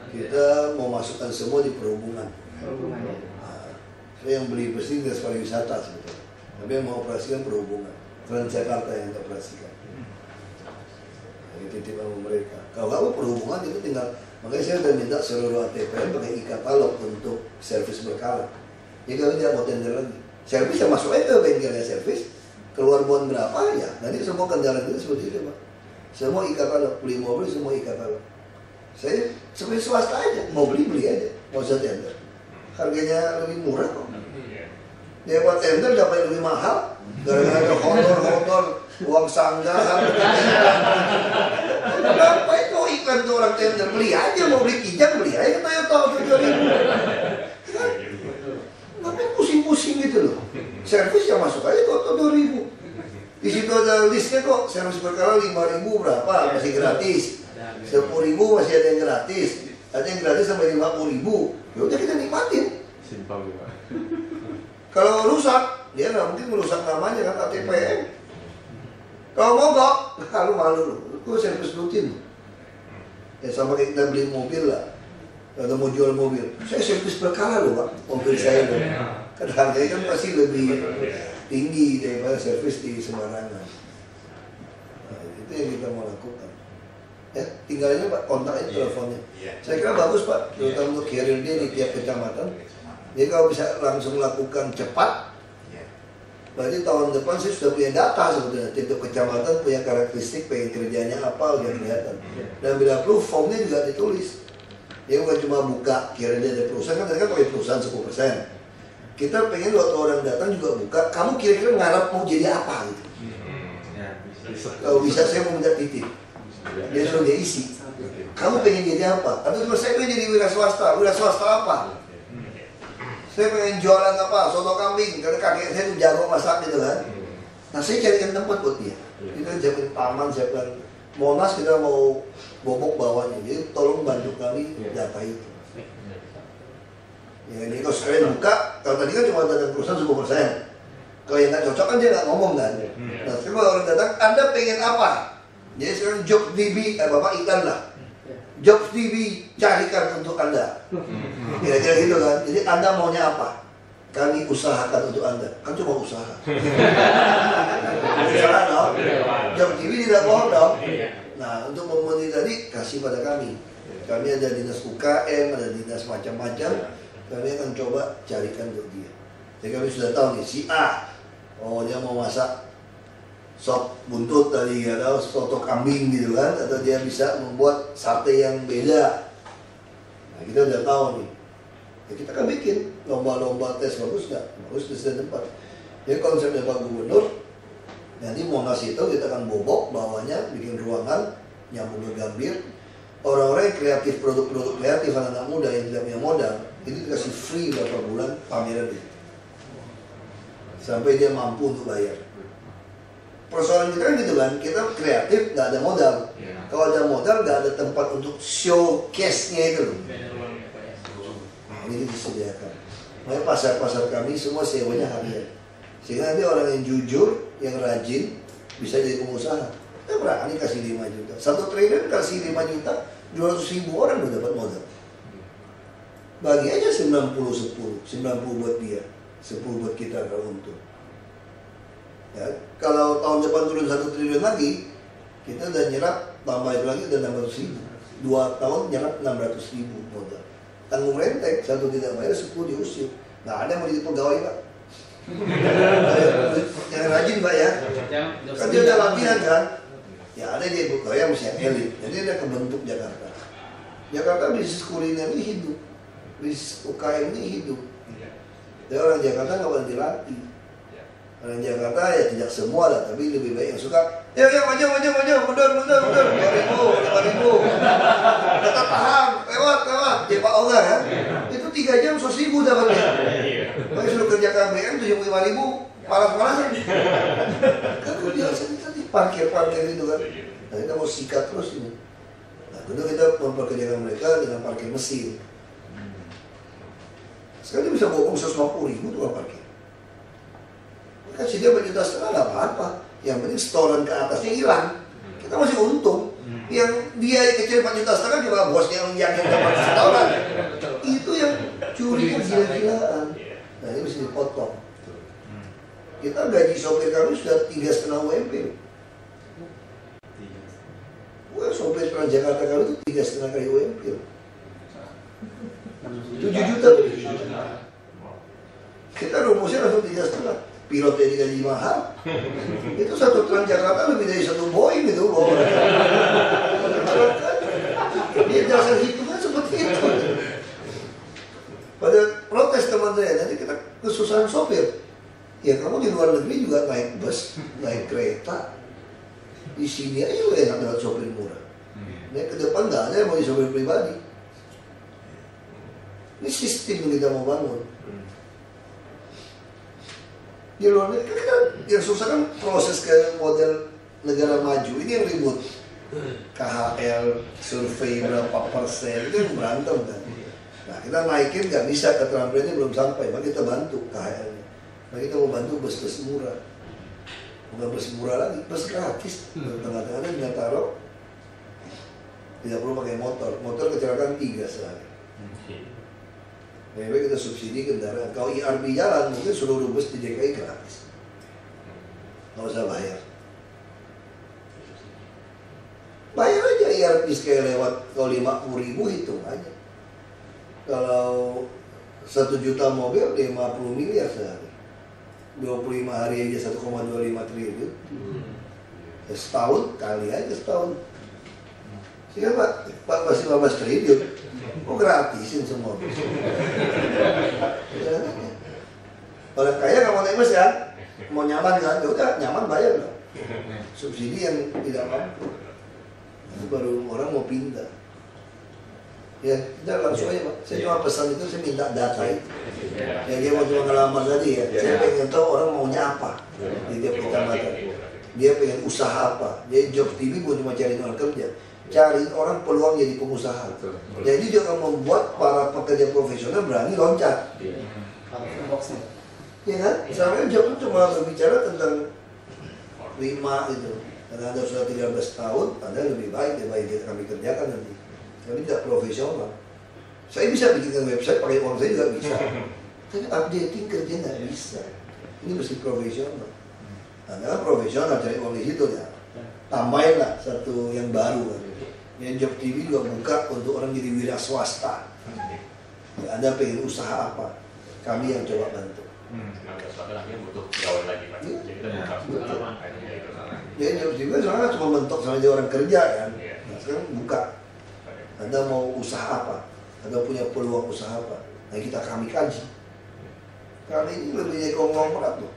Kita mau masukkan semua di perhubungan. Perhubungannya. Nah, saya yang beli bus ini dinas pariwisata sebetulnya. Tapi yang mau operasikan perhubungan. Transjakarta yang operasikan. Jadi titip sama mereka. Kalau kamu perhubungan itu tinggal, makanya saya udah minta seluruh ATPN pakai e-katalog untuk servis berkala. Jadi kalau dia mau tender lagi, servis ya masuk aja ke bengkelnya servis, keluar bon berapa ya, nanti semua kendaraan itu seperti itu Pak. Semua e-katalog, beli mobil semua e-katalog. Saya seperti swasta aja, mau beli aja, mau usah tender. Harganya lebih murah kok. Dia buat tender dapat lebih mahal, gara-gara ada honor, uang sanggahan. Kenapa itu iklan tuh orang tender, beli aja, mau beli Kijang beli aja Toyota 2.000. Ngapain pusing-pusing gitu loh. Servis yang masuk aja Toyota 2.000. Di situ ada listnya kok, servis berkala 5.000 berapa masih gratis, 10.000 masih ada yang gratis, ada yang gratis sampai 50.000. Ya udah kita nikmatin. Simpel juga. Kalau rusak, dia nggak mungkin merusak namanya kan ATPN. Kalau mogok, kalau malu lu servis rutin. Ya sama kayak kita beli mobil lah, atau mau jual mobil, saya servis berkala loh Pak, mobil saya loh. Karena harganya kan pasti lebih tinggi daripada servis di sembarangan. Nah, itu yang kita mau lakukan. Ya, tinggal ini Pak, kontak aja teleponnya. Saya kira bagus Pak, terutama untuk carrier dia di tiap kecamatan. Jadi kalau bisa langsung lakukan cepat, berarti tahun depan saya sudah punya data sebetulnya. Tiap kecamatan punya karakteristik, pengen kerjanya apa, udah kelihatan. Dan bila perlu, formnya juga ditulis. Dia bukan cuma buka, kira dia ada perusahaan, kan tadi kan pakai perusahaan 10%. Kita pengen waktu orang datang juga buka, kamu kira-kira ngarap mau jadi apa gitu. Kalau bisa saya mau minta titip. Dia suruh dia isi. Kamu pengen jadi apa? Atau cuma saya pengen jadi wira swasta apa? Saya pengen jualan apa, soto kambing, karena kakek saya tuh jago masak gitu kan. Nah saya carikan tempat buat dia. Kita siapin taman, siapkan Monas, kita mau bobok bawahnya. Jadi tolong bantu kami data itu. Ya, jadi kalau sekalian buka, kalau tadi kan cuma datang perusahaan 10%. Kalau yang nggak cocok kan dia nggak ngomong kan. Nah sekarang kalau orang datang, Anda pengen apa? Jadi sekarang Jobs TV, Bapak iklan lah. Jobs TV carikan untuk Anda. Kira-kira gitu kan. Jadi Anda maunya apa? Kami usahakan untuk Anda. Kan cuma usaha. usaha dong. Iya. Job TV tidak bohong dong. Iya. Nah, untuk memenuhi tadi kasih pada kami. Kami ada dinas UKM, ada dinas macam-macam. Kami akan coba carikan untuk dia. Jadi kami sudah tahu nih si A, oh dia mau masak sop buntut tadi, atau soto kambing gitu kan, atau dia bisa membuat sate yang beda. Nah, kita udah tahu nih. Ya, kita kan bikin lomba-lomba tes bagus nggak? Bagus tes dan tempat. Jadi konsepnya Pak Gubernur, nanti mau ngasih tahu kita akan bobok bawahnya, bikin ruangan, nyambung ke Gambir. Orang-orang yang kreatif, produk-produk kreatif, anak-anak muda yang tidak punya modal, itu dikasih free beberapa bulan pameran itu. Sampai dia mampu untuk bayar. Persoalan kita kan gitu kan, kita kreatif, nggak ada modal. Kalau ada modal, nggak ada tempat untuk showcase-nya itu. Nah, ini disediakan. Makanya pasar-pasar kami semua sewanya harian. Sehingga nanti orang yang jujur, yang rajin, bisa jadi pengusaha. Kita berani kasih 5 juta. 1 triliun kasih 5 juta, 200.000 orang udah dapat modal. Bagi aja 90-10, 90 buat dia, 10 buat kita kalau untung. Ya, kalau tahun depan turun 1 triliun lagi, kita udah nyerap, tambah itu lagi udah 600.000. 2 tahun nyerap 600.000 modal. Tanggung renteng, 1 tidak bayar, 10 diusir. Nggak ada yang mau jadi pegawai, Pak. Yang rajin, Pak ya. Kan dia udah latihan kan. Ya ada dia pegawai yang mesti yang elit. Jadi dia kebentuk Jakarta. Jakarta bisnis kuliner ini hidup. Bisnis UKM ini hidup. Jadi orang Jakarta nggak boleh dilatih. Orang Jakarta ya tidak semua lah, tapi lebih baik yang suka. Ya maju, mundur, 5.000. Tetap tahan, lewat. Ya Pak Oga ya. Itu 3 jam 100.000 dapatnya. Tapi suruh kerja KBM 75.000, panas-panasan. Kan biasa tadi parkir itu kan. Nah kita mau sikat terus ini. Nah tentu kita memperkerjakan mereka dengan parkir mesin. Sekarang dia bisa bokong 150.000 tukang parkir. Kasih dia 1,5 juta nggak apa-apa. Yang penting setoran ke atasnya hilang. Kita masih untung. Yang dia kecil 4,5 juta cuma bosnya yang dapat setoran. Itu yang curi gila-gilaan. Nah ini mesti dipotong. Kita gaji sopir kami sudah 3,5 UMP. Wah, sopir Transjakarta kami itu 3,5 kali UMP. 7 juta. Kita rumusnya langsung 3,5. Pilotnya digaji mahal. Itu 1 Transjakarta lebih dari 1 Boeing itu. Dia dasar hitungan seperti itu. Pada protes teman saya, nanti kita kesusahan sopir. Ya kamu di luar negeri juga naik bus, naik kereta. Di sini aja juga enak dapat sopir murah. Nah, ke depan nggak ada yang mau di sopir pribadi. Ini sistem yang kita mau bangun. Di luar negeri kan yang susah kan proses ke model negara maju. Ini yang ribut. KHL, survei berapa persen, itu yang berantem kan. Nah kita naikin nggak bisa, keterampilannya belum sampai, maka kita bantu KHL-nya. Nah kita mau bantu bus-bus murah. Bukan bus murah lagi, bus gratis. Tengah-tengahnya dia taruh, tidak perlu pakai motor. Motor kecelakaan 3 sehari. Lebih baik kita subsidi kendaraan. Kalau IRB jalan, mungkin seluruh bus di DKI gratis. Nggak usah bayar. Bayar aja IRB sekali lewat. Kalau 50.000 hitung aja. Kalau 1 juta mobil 50 miliar sehari. 25 hari aja 1,25 triliun. Ya, setahun kali aja setahun. Sehingga Pak masih 15 triliun. Oh gratisin semua. Orang kaya nggak mau naik bus ya, mau nyaman kan? Ya udah nyaman bayar lah. Subsidi yang tidak mampu. Itu baru orang mau pindah. Ya, kita langsung aja Pak. Saya cuma pesan itu, saya minta data itu. Ya dia mau cuma ngelamar tadi ya. Saya pengen tahu orang maunya apa di tiap kecamatan. Dia pengen usaha apa. Dia job TV bukan cuma cari orang kerja. Cari orang peluang jadi pengusaha. Jadi dia akan membuat para pekerja profesional berani loncat. Ya kan? Misalnya job itu cuma berbicara tentang 5 itu. Karena Anda sudah 13 tahun, Anda lebih baik daripada yang kami kerjakan nanti. Kami tidak profesional. Saya bisa bikinkan website pakai uang saya juga bisa. Tapi updating kerja nggak bisa. Ini mesti profesional. Anda kan profesional cari uang di situ ya. Tambahin lah satu yang baru kan. Yang Job TV juga buka untuk orang jadi wira swasta. Ya, Anda pengen usaha apa? Kami yang coba bantu. Nah, soalnya nanti butuh pegawai lagi Pak. Iya. Jadi kita buka sekarang akhirnya itu. Ya Job TV soalnya cuma bentuk sama dia orang kerja kan. Iya. Nah, sekarang buka. Anda mau usaha apa? Anda punya peluang usaha apa? Nah kita kami kaji. Kami ini lebih dari konglomerat loh.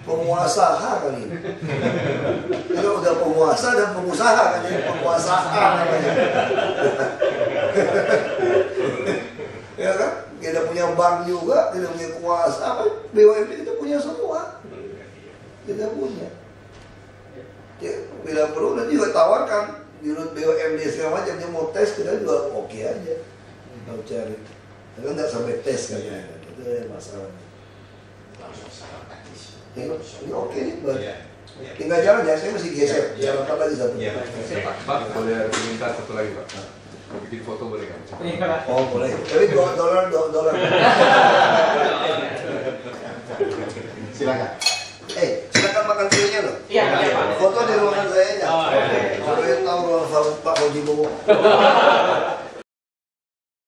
Penguasa kali ini. Kalau udah penguasa dan pengusaha kan ya, penguasaan namanya. Ya kan? Kita punya bank juga, kita punya kuasa, apa? BUMD kita punya semua. Kita punya. Ya, bila perlu nanti juga tawarkan dirut BUMD segala macam, dia mau tes kita juga oke aja. Mau cari. Tapi nggak sampai tes kan ya. Itu masalahnya. Langsung secara teknis. Ini oke nih, Bang. Iya. Tinggal jalan ya, saya masih geser. Iya. Jalan lagi satu. Iya. Pak, boleh minta satu lagi Pak? Mau bikin foto boleh nggak? Oh boleh. Tapi dolar. Silakan. Silakan makan kuenya loh. Iya, Pak. Foto di ruangan saya aja. Oh, iya. Supaya tahu ruangan Pak Fauji Bowo.